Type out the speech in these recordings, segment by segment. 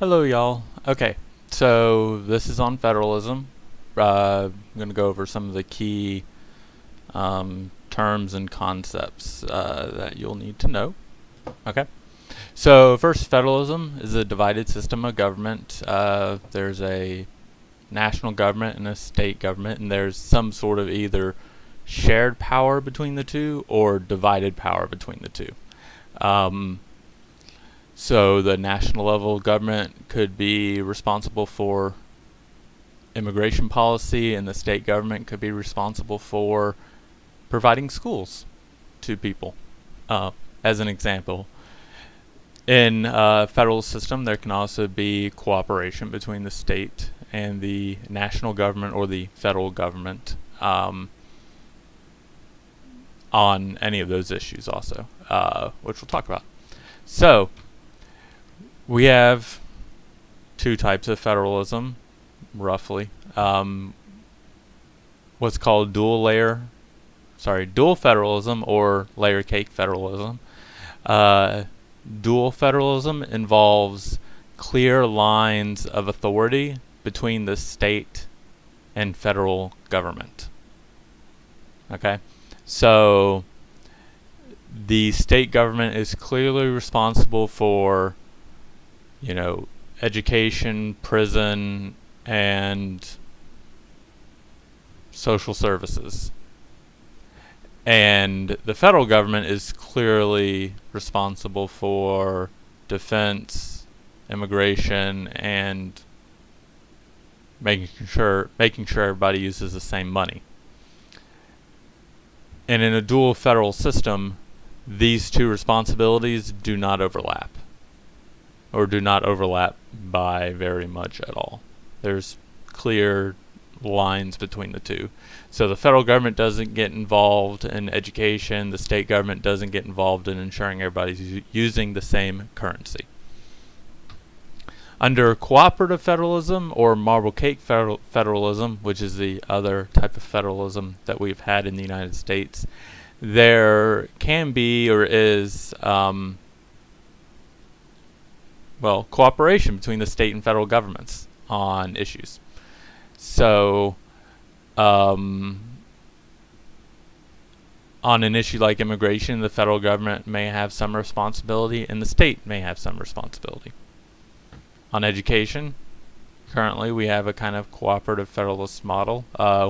Hello, y'all. Okay, so this is on federalism. I'm going to go over some of the key terms and concepts that you'll need to know. Okay, so first, federalism is a divided system of government. There's a national government and a state government, and there's some sort of either shared power between the two or divided power between the two. So the national level government could be responsible for immigration policy, and the state government could be responsible for providing schools to people. As an example, in a federal system, there can also be cooperation between the state and the national government or the federal government on any of those issues also, which we'll talk about. So, we have two types of federalism, roughly. What's called dual federalism or layer cake federalism. Dual federalism involves clear lines of authority between the state and federal government. Okay, so the state government is clearly responsible for education, prison, and social services. And the federal government is clearly responsible for defense, immigration, and making sure everybody uses the same money. And in a dual federal system, these two responsibilities do not overlap, or do not overlap by very much at all. There's clear lines between the two. So the federal government doesn't get involved in education, the state government doesn't get involved in ensuring everybody's using the same currency. Under cooperative federalism or marble cake federalism, which is the other type of federalism that we've had in the United States, there can be or is cooperation between the state and federal governments on issues. So, on an issue like immigration, the federal government may have some responsibility and the state may have some responsibility. On education, currently we have a kind of cooperative federalist model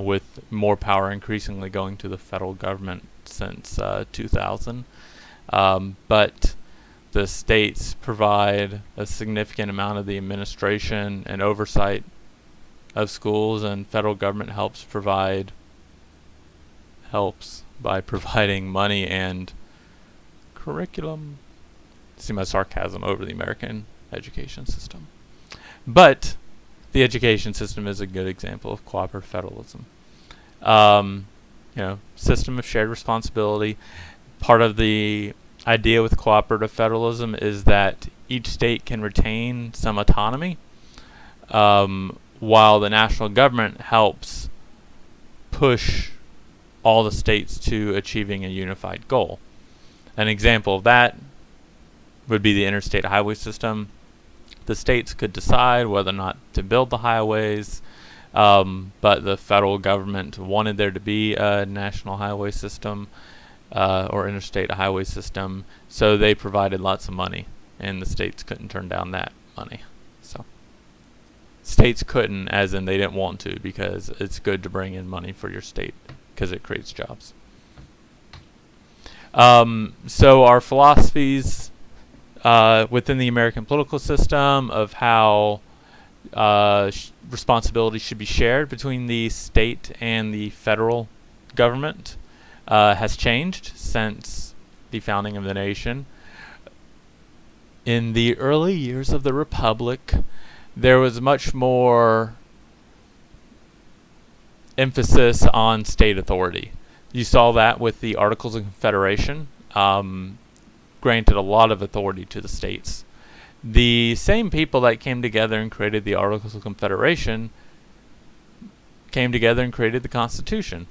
with more power increasingly going to the federal government since 2000. But the states provide a significant amount of the administration and oversight of schools, and federal government helps by providing money and curriculum. See my sarcasm over the American education system. But the education system is a good example of cooperative federalism. System of shared responsibility. Part of the idea with cooperative federalism is that each state can retain some autonomy, while the national government helps push all the states to achieving a unified goal. An example of that would be the interstate highway system. The states could decide whether or not to build the highways, but the federal government wanted there to be a national highway system or interstate highway system, so they provided lots of money, and the states couldn't turn down that money. So states couldn't, as in they didn't want to, because it's good to bring in money for your state because it creates jobs. So our philosophies within the American political system of how responsibility should be shared between the state and the federal government has changed since the founding of the nation. In the early years of the Republic, there was much more emphasis on state authority. You saw that with the Articles of Confederation, granted a lot of authority to the states. The same people that came together and created the Articles of Confederation came together and created the Constitution.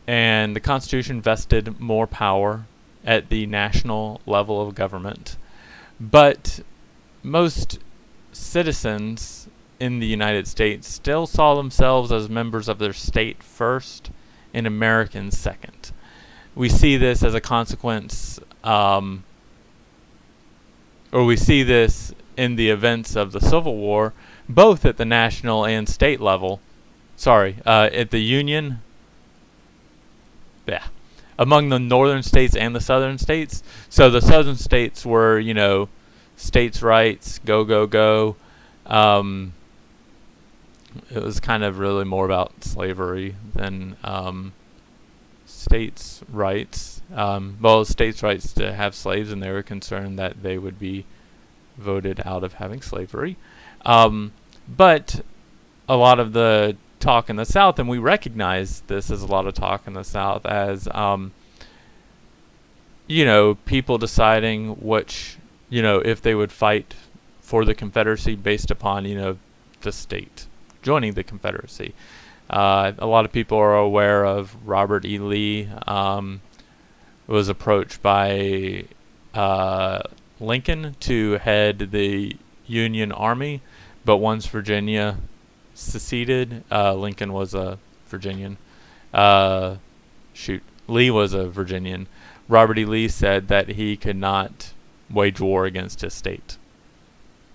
And the Constitution vested more power at the national level of government. But most citizens in the United States still saw themselves as members of their state first and Americans second. We see this as a consequence, or we see this in the events of the Civil War, both at the national and state level. At the Union. Yeah. Among the northern states and the southern states. So the southern states were, states' rights, go, go, go. It was kind of really more about slavery than states' rights. States' rights to have slaves, and they were concerned that they would be voted out of having slavery. But a lot of the talk in the South, and we recognize this as a lot of talk in the South as, people deciding which, if they would fight for the Confederacy based upon, the state joining the Confederacy. A lot of people are aware of Robert E. Lee, was approached by Lincoln to head the Union Army, but once Virginia seceded, Lincoln was a Virginian. Lee was a Virginian. Robert E. Lee said that he could not wage war against his state,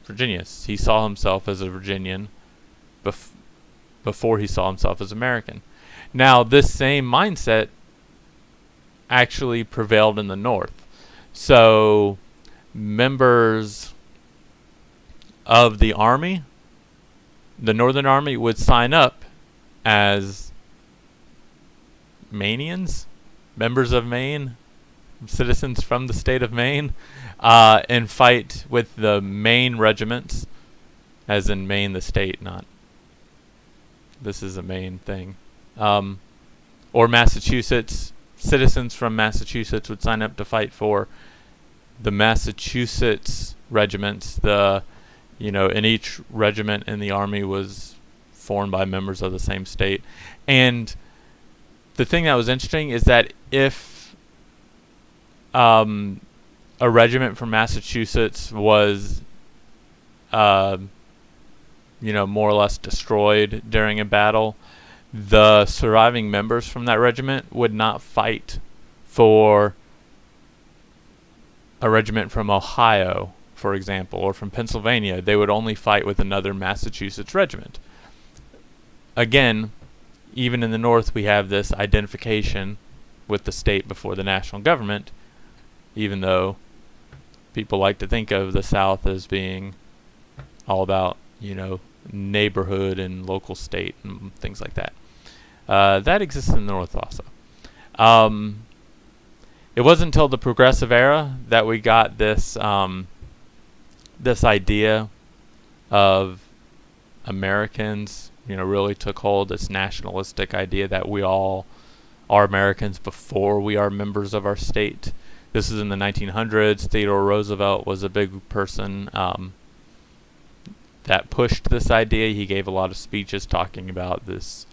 Virginia. He saw himself as a Virginian before he saw himself as American. Now, this same mindset actually prevailed in the North. So, members of the Army, the Northern Army, would sign up as Mainians, members of Maine, citizens from the state of Maine, and fight with the Maine regiments, as in Maine the state, not this is a Maine thing. Or Massachusetts, citizens from Massachusetts would sign up to fight for the Massachusetts regiments. And each regiment in the Army was formed by members of the same state. And the thing that was interesting is that if a regiment from Massachusetts was, more or less destroyed during a battle, the surviving members from that regiment would not fight for a regiment from Ohio, for example, or from Pennsylvania. They would only fight with another Massachusetts regiment. Again, even in the North, we have this identification with the state before the national government, even though people like to think of the South as being all about, neighborhood and local state and things like that. That exists in the North also. It wasn't until the Progressive Era that we got this this idea of Americans, really took hold, this nationalistic idea that we all are Americans before we are members of our state. This is in the 1900s. Theodore Roosevelt was a big person that pushed this idea. He gave a lot of speeches talking about this,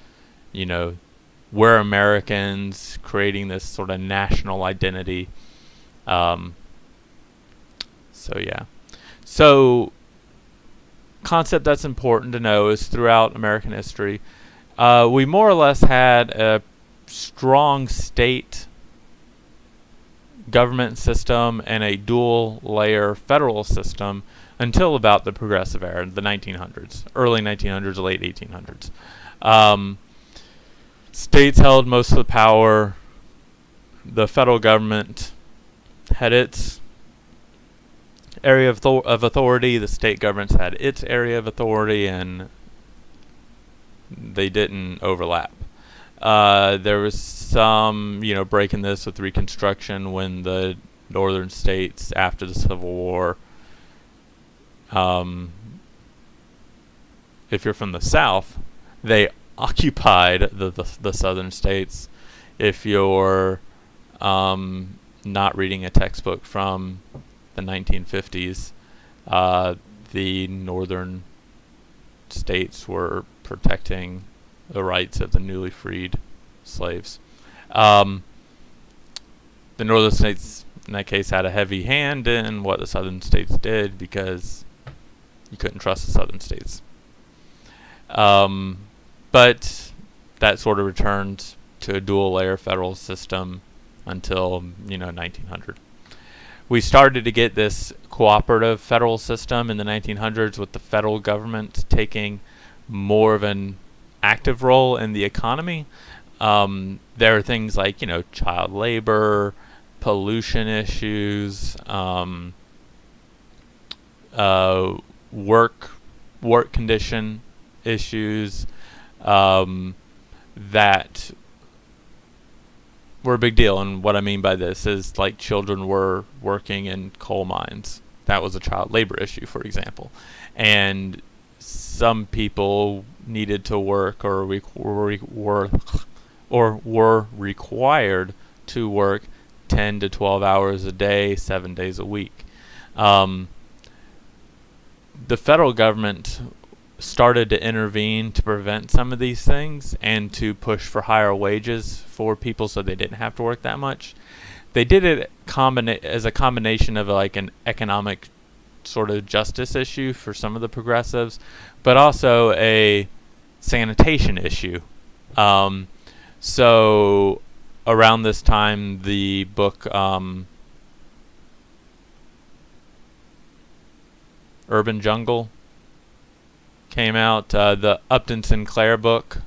we're Americans, creating this sort of national identity. So, concept that's important to know is throughout American history, we more or less had a strong state government system and a dual layer federal system until about the Progressive Era, the 1900s, early 1900s, late 1800s. States held most of the power. The federal government had its area of authority. The state governments had its area of authority, and they didn't overlap. There was some, breaking this with Reconstruction when the northern states, after the Civil War, if you're from the South, they occupied the southern states. If you're not reading a textbook from the 1950s, the northern states were protecting the rights of the newly freed slaves. The northern states, in that case, had a heavy hand in what the southern states did because, You couldn't trust the southern states. But that sort of returned to a dual-layer federal system until 1900. We started to get this cooperative federal system in the 1900s with the federal government taking more of an active role in the economy. There are things like child labor, pollution issues, work condition issues that were a big deal. And what I mean by this is like children were working in coal mines. That was a child labor issue, for example. And some people needed to work or were required to work 10 to 12 hours a day, 7 days a week. The federal government started to intervene to prevent some of these things and to push for higher wages for people so they didn't have to work that much. They did it as a combination of like an economic sort of justice issue for some of the progressives, but also a sanitation issue. So around this time, the book Urban Jungle came out, the Upton Sinclair book.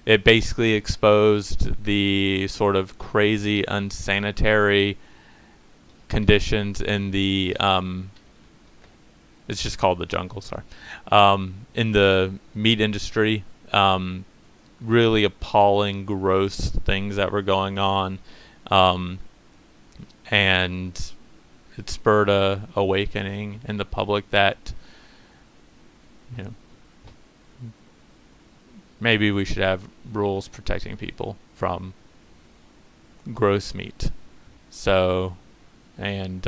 It basically exposed the sort of crazy, unsanitary conditions in the it's just called The Jungle, sorry. In the meat industry, really appalling, gross things that were going on, and it spurred a awakening in the public that maybe we should have rules protecting people from gross meat, and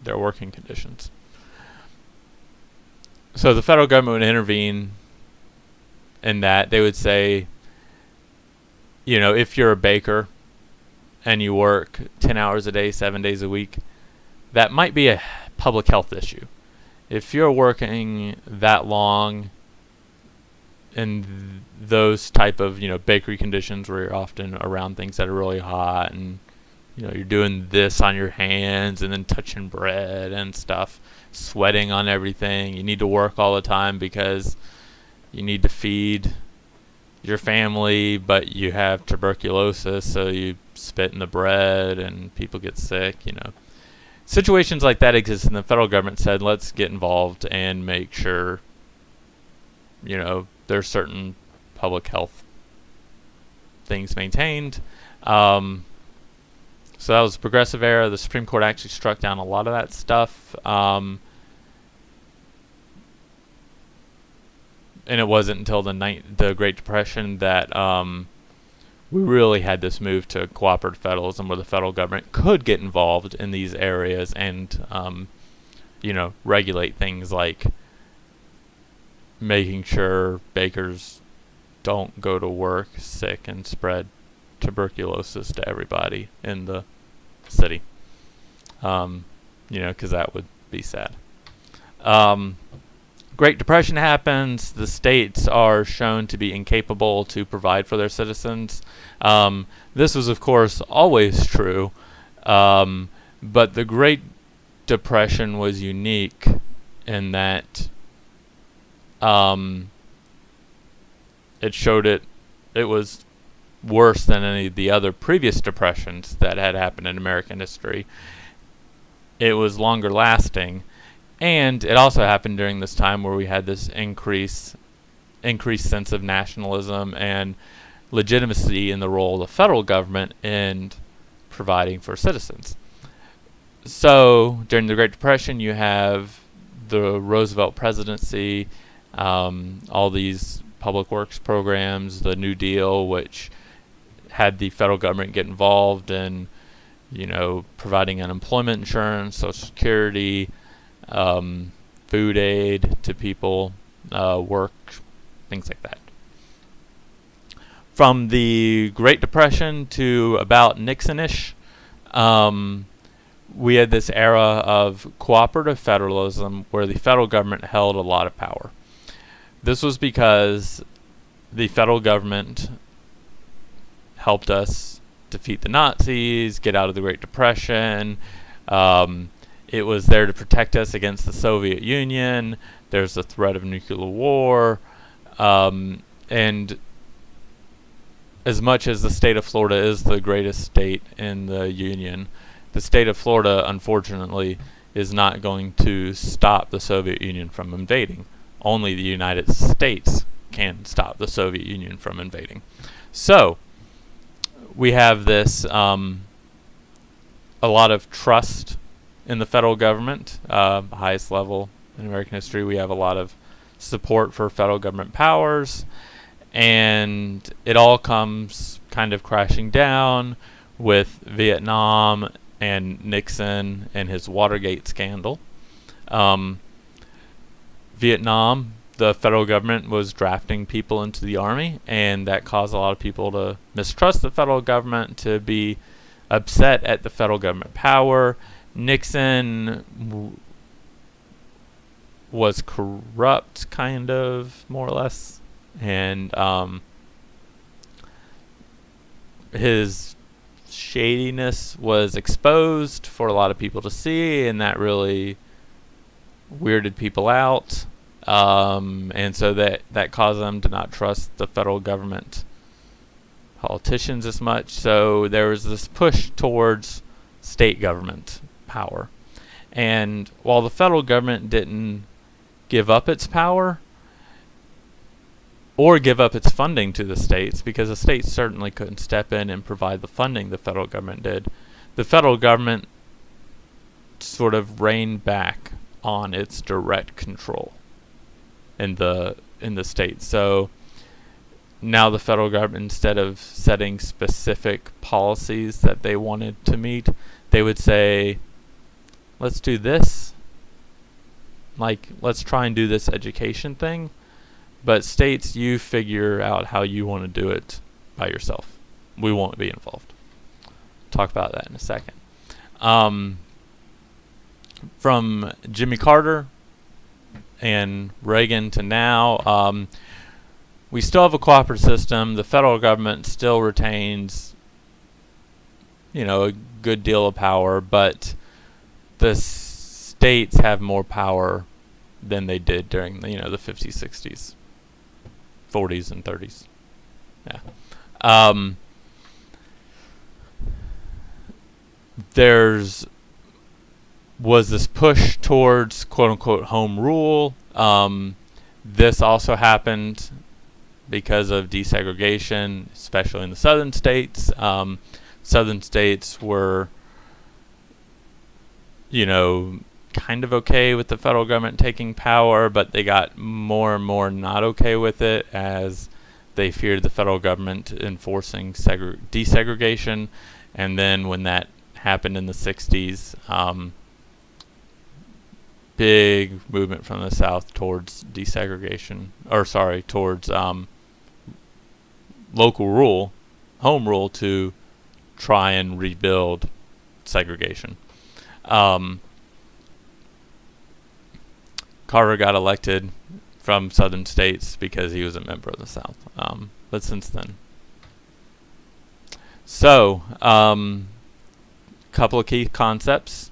their working conditions. So the federal government would intervene in that. They would say, if you're a baker and you work 10 hours a day, 7 days a week, that might be a public health issue. If you're working that long in those type of bakery conditions where you're often around things that are really hot, and you're doing this on your hands and then touching bread and stuff, sweating on everything, you need to work all the time because you need to feed your family, but you have tuberculosis, so you spit in the bread and people get sick. Situations like that exist, and the federal government said, let's get involved and make sure there's certain public health things maintained. So that was the progressive era. The Supreme Court actually struck down a lot of that stuff. And it wasn't until the Great Depression that we really had this move to cooperative federalism, where the federal government could get involved in these areas and regulate things like making sure bakers don't go to work sick and spread tuberculosis to everybody in the city, because that would be sad. Great Depression happens. The states are shown to be incapable to provide for their citizens. This was, of course, always true, but the Great Depression was unique in that it showed it was worse than any of the other previous depressions that had happened in American history. It was longer lasting, and it also happened during this time where we had this increased sense of nationalism and legitimacy in the role of the federal government in providing for citizens. So during the Great Depression, you have the Roosevelt presidency, all these public works programs, the New Deal, which had the federal government get involved in, providing unemployment insurance, Social Security, food aid to people, work, things like that. From the Great Depression to about Nixon-ish, we had this era of cooperative federalism where the federal government held a lot of power. This was because the federal government helped us defeat the Nazis, get out of the Great Depression. It was there to protect us against the Soviet Union. There's the threat of nuclear war. And as much as the state of Florida is the greatest state in the Union, the state of Florida, unfortunately, is not going to stop the Soviet Union from invading. Only the United States can stop the Soviet Union from invading. So, we have this, a lot of trust in the federal government, highest level in American history. We have a lot of support for federal government powers, and it all comes kind of crashing down with Vietnam and Nixon and his Watergate scandal. Vietnam, the federal government was drafting people into the army, and that caused a lot of people to mistrust the federal government, to be upset at the federal government power. Nixon was corrupt, kind of, more or less, and his shadiness was exposed for a lot of people to see, and that really weirded people out. And so that caused them to not trust the federal government politicians as much. So there was this push towards state government power. And while the federal government didn't give up its power or give up its funding to the states, because the states certainly couldn't step in and provide the funding the federal government did, the federal government sort of reined back on its direct control in the states. So now the federal government, instead of setting specific policies that they wanted to meet, they would say, let's do this. Like, let's try and do this education thing. But states, you figure out how you want to do it by yourself. We won't be involved. Talk about that in a second. From Jimmy Carter and Reagan to now, we still have a cooperative system. The federal government still retains, a good deal of power, but the states have more power than they did during the 50s, 60s, 40s, and 30s. Yeah. Was this push towards quote-unquote home rule. This also happened because of desegregation, especially in the southern states. Southern states were, kind of okay with the federal government taking power, but they got more and more not okay with it as they feared the federal government enforcing desegregation. And then when that happened in the 60s, big movement from the South towards towards local rule, home rule, to try and rebuild segregation. Carter got elected from southern states because he was a member of the South. But since then. So, couple of key concepts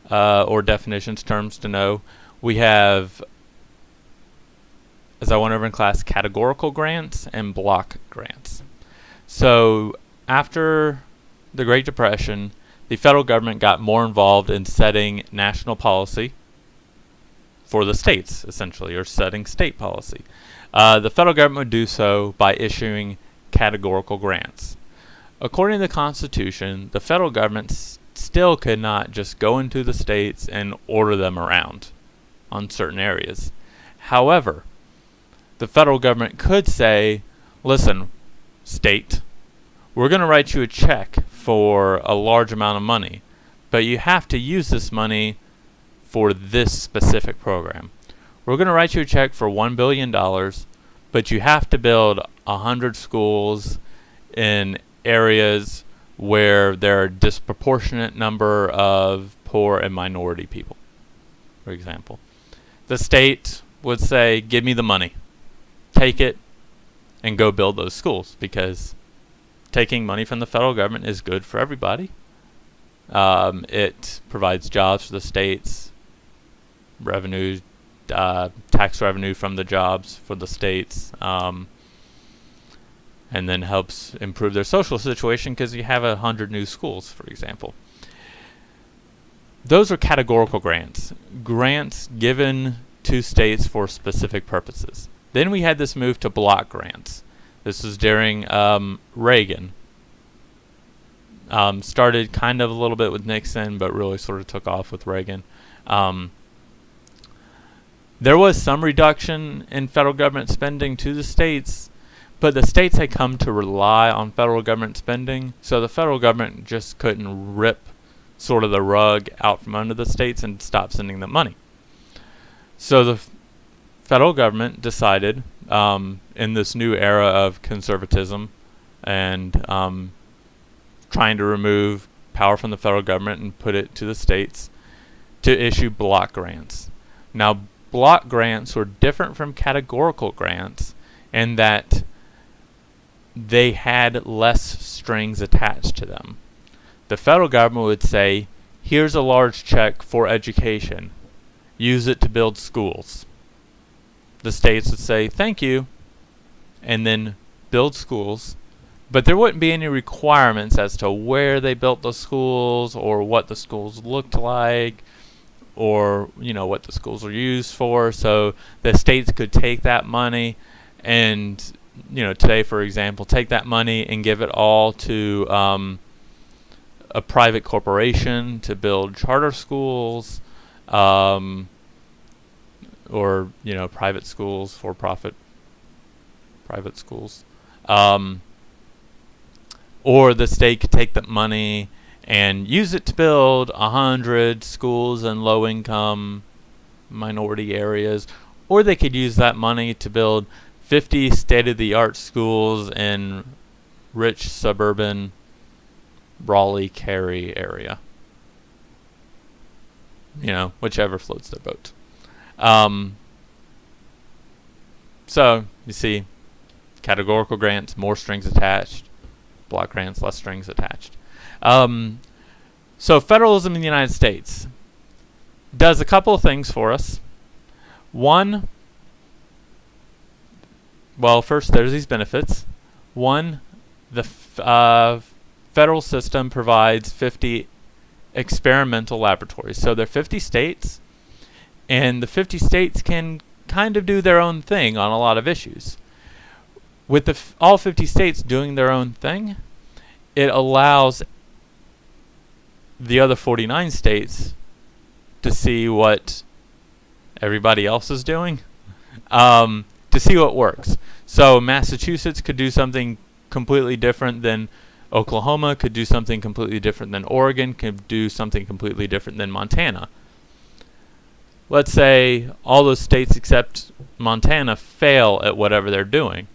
or definitions, terms to know. We have, as I went over in class, categorical grants and block grants. So, after the Great Depression, the federal government got more involved in setting national policy for the states, essentially, or setting state policy. The federal government would do so by issuing categorical grants. According to the Constitution, the federal government still could not just go into the states and order them around on certain areas. However, the federal government could say, listen, state, we're going to write you a check for a large amount of money, but you have to use this money for this specific program. We're going to write you a check for $1 billion, but you have to build 100 schools in areas where there are a disproportionate number of poor and minority people, for example. The state would say, give me the money, take it, and go build those schools, because taking money from the federal government is good for everybody. It provides jobs for the states, revenue, tax revenue from the jobs for the states, and then helps improve their social situation because you have 100 new schools, for example. Those are categorical grants given to states for specific purposes. Then we had this move to block grants. This was during Reagan. Started kind of a little bit with Nixon, but really sort of took off with Reagan. There was some reduction in federal government spending to the states, but the states had come to rely on federal government spending, so the federal government just couldn't rip sort of the rug out from under the states and stop sending them money. So the federal government decided, in this new era of conservatism and trying to remove power from the federal government and put it to the states, to issue block grants. Now, block grants were different from categorical grants in that they had less strings attached to them. The federal government would say, here's a large check for education. Use it to build schools. The states would say, thank you, and then build schools. But there wouldn't be any requirements as to where they built the schools or what the schools looked like or, what the schools were used for. So the states could take that money and, today, for example, take that money and give it all to a private corporation to build charter schools, or private schools, for-profit private schools, or the state could take that money and use it to build 100 schools in low-income minority areas, or they could use that money to build 50 state-of-the-art schools in rich suburban Raleigh-Cary area. Whichever floats their boat. So, you see, categorical grants, more strings attached. Block grants, less strings attached. So, federalism in the United States does a couple of things for us. One, well, first, there's these benefits. One, the federal system provides 50 experimental laboratories. So there are 50 states, and the 50 states can kind of do their own thing on a lot of issues. With all 50 states doing their own thing, it allows the other 49 states to see what everybody else is doing, to see what works. So Massachusetts could do something completely different than Oklahoma, could do something completely different than Oregon, could do something completely different than Montana. Let's say all those states except Montana fail at whatever they're doing.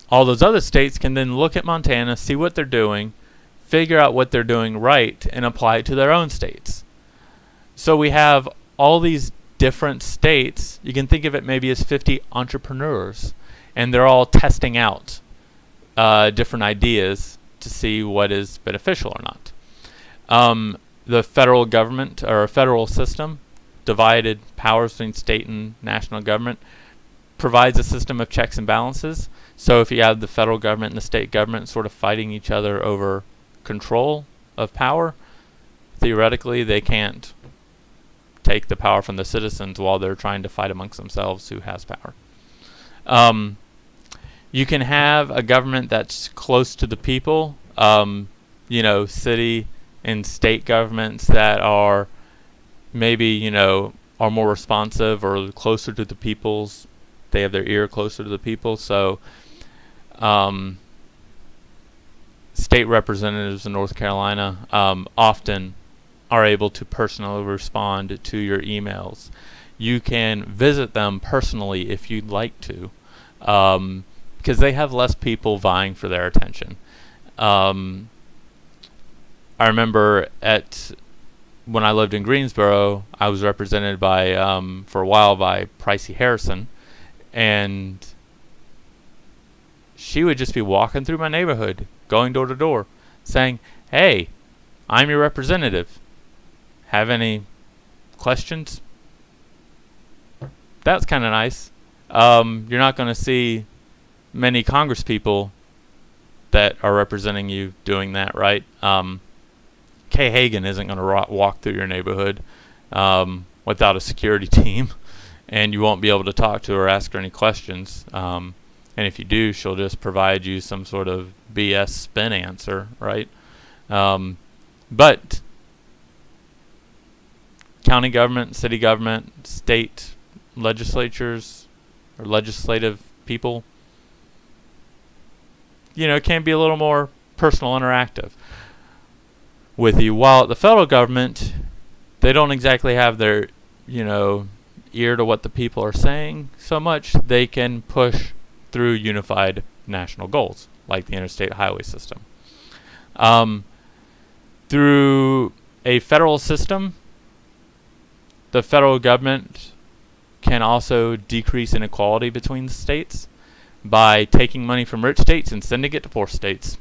All those other states can then look at Montana, see what they're doing, figure out what they're doing right, and apply it to their own states. So we have all these different states. You can think of it maybe as 50 entrepreneurs, and they're all testing out different ideas to see what is beneficial or not. The federal government, or a federal system, divided powers between state and national government, provides a system of checks and balances. So if you have the federal government and the state government sort of fighting each other over control of power, theoretically they can't take the power from the citizens while they're trying to fight amongst themselves who has power. You can have a government that's close to the people, city and state governments that are maybe, are more responsive or closer to the people's. They have their ear closer to the people. So state representatives in North Carolina often are able to personally respond to your emails. You can visit them personally if you'd like to, because they have less people vying for their attention. I remember when I lived in Greensboro, I was represented by for a while by Pricey Harrison, and she would just be walking through my neighborhood, going door to door, saying, "Hey, I'm your representative. Have any questions?" That's kind of nice. You're not going to see many Congress people that are representing you doing that, right? Kay Hagan isn't going to walk through your neighborhood without a security team, and you won't be able to talk to her or ask her any questions. And if you do, she'll just provide you some sort of BS spin answer, right? But county government, city government, state legislatures, or legislative people, it can be a little more personal, interactive with you. While at the federal government, they don't exactly have their, ear to what the people are saying so much. They can push through unified national goals, like the interstate highway system. Through a federal system, the federal government can also decrease inequality between the states by taking money from rich states and sending it to poor states.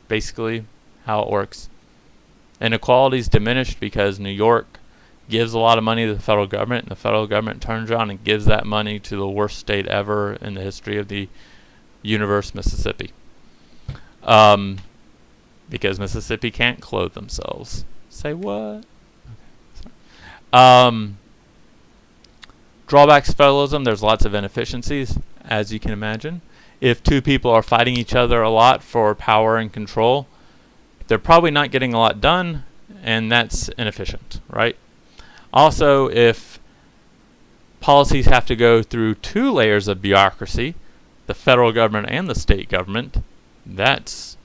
Basically how it works. Inequality is diminished because New York gives a lot of money to the federal government, and the federal government turns around and gives that money to the worst state ever in the history of the universe, Mississippi. Because Mississippi can't clothe themselves. Say what? Okay, sorry. Drawbacks to federalism, there's lots of inefficiencies, as you can imagine. If two people are fighting each other a lot for power and control, they're probably not getting a lot done, and that's inefficient, right? Also, if policies have to go through two layers of bureaucracy, the federal government and the state government, that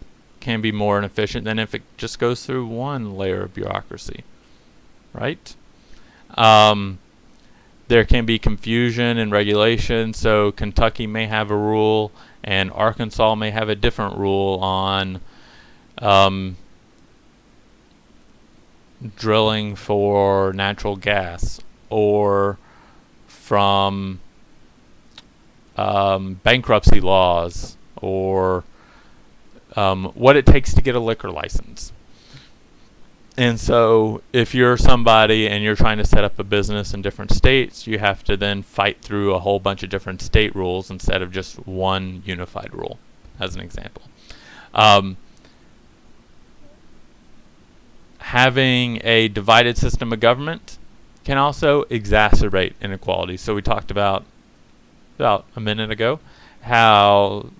can be more inefficient than if it just goes through one layer of bureaucracy, right? There can be confusion in regulation, so Kentucky may have a rule and Arkansas may have a different rule on drilling for natural gas, or from bankruptcy laws, or what it takes to get a liquor license. And so if you're somebody and you're trying to set up a business in different states, you have to then fight through a whole bunch of different state rules instead of just one unified rule, as an example. Having a divided system of government can also exacerbate inequality. So we talked about a minute ago how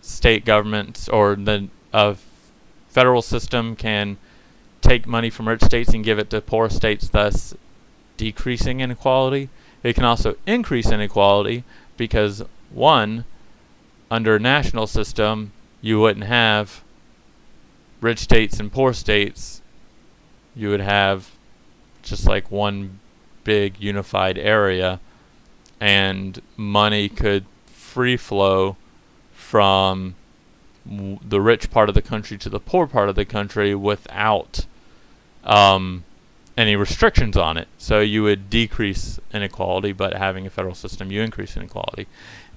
state governments or the federal system can take money from rich states and give it to poor states, thus decreasing inequality. It can also increase inequality because, one, under a national system, you wouldn't have rich states and poor states. You would have just like one big unified area, and money could free flow from the rich part of the country to the poor part of the country without any restrictions on it. So you would decrease inequality, but having a federal system, you increase inequality.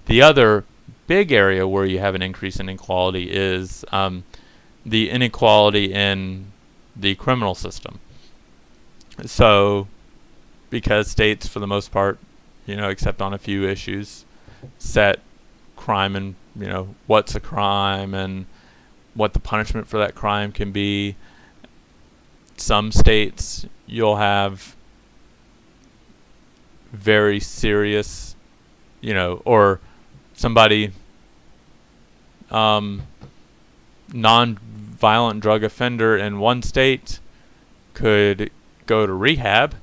The other big area where you have an increase in inequality is the inequality in the criminal system. So because states, for the most part, except on a few issues, set crime and, what's a crime and what the punishment for that crime can be. Some states, you'll have very serious, or somebody, non-violent drug offender in one state could go to rehab,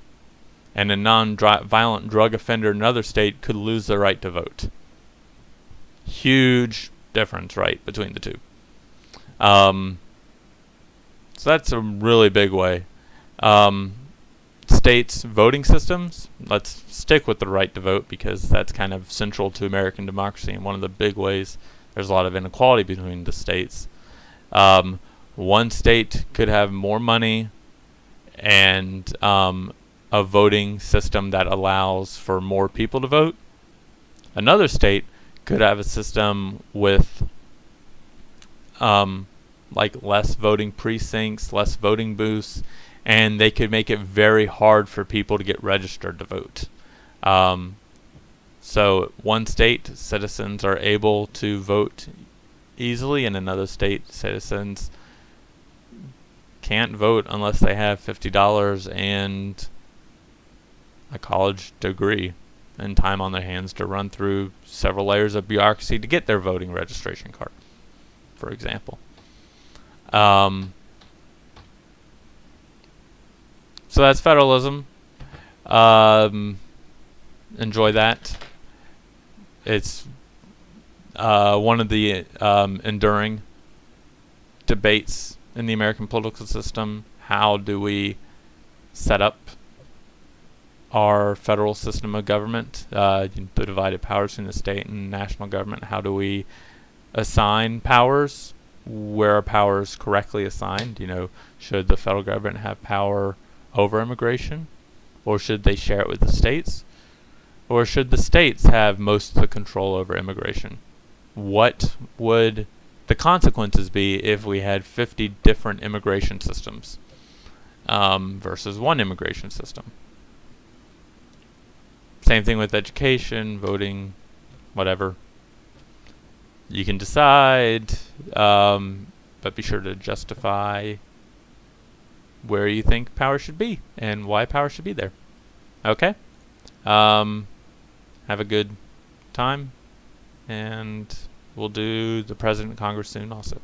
and a non-violent drug offender in another state could lose their right to vote. Huge difference, right, between the two. So that's a really big way. States' voting systems, let's stick with the right to vote because that's kind of central to American democracy, and one of the big ways there's a lot of inequality between the states. One state could have more money and a voting system that allows for more people to vote. Another state could have a system with like less voting precincts, less voting booths, and they could make it very hard for people to get registered to vote. So one state, citizens are able to vote easily, and another state, citizens can't vote unless they have $50 and a college degree and time on their hands to run through several layers of bureaucracy to get their voting registration card, for example. So that's federalism. Enjoy that. It's one of the enduring debates in the American political system. How do we set up our federal system of government, the divided powers in the state and national government? How do we assign powers? Where are powers correctly assigned? Should the federal government have power over immigration, or should they share it with the states, or should the states have most of the control over immigration? What would the consequences be if we had 50 different immigration systems versus one immigration system? Same thing with education, voting, whatever. You can decide, but be sure to justify where you think power should be and why power should be there. Okay? Have a good time, and we'll do the President and Congress soon also.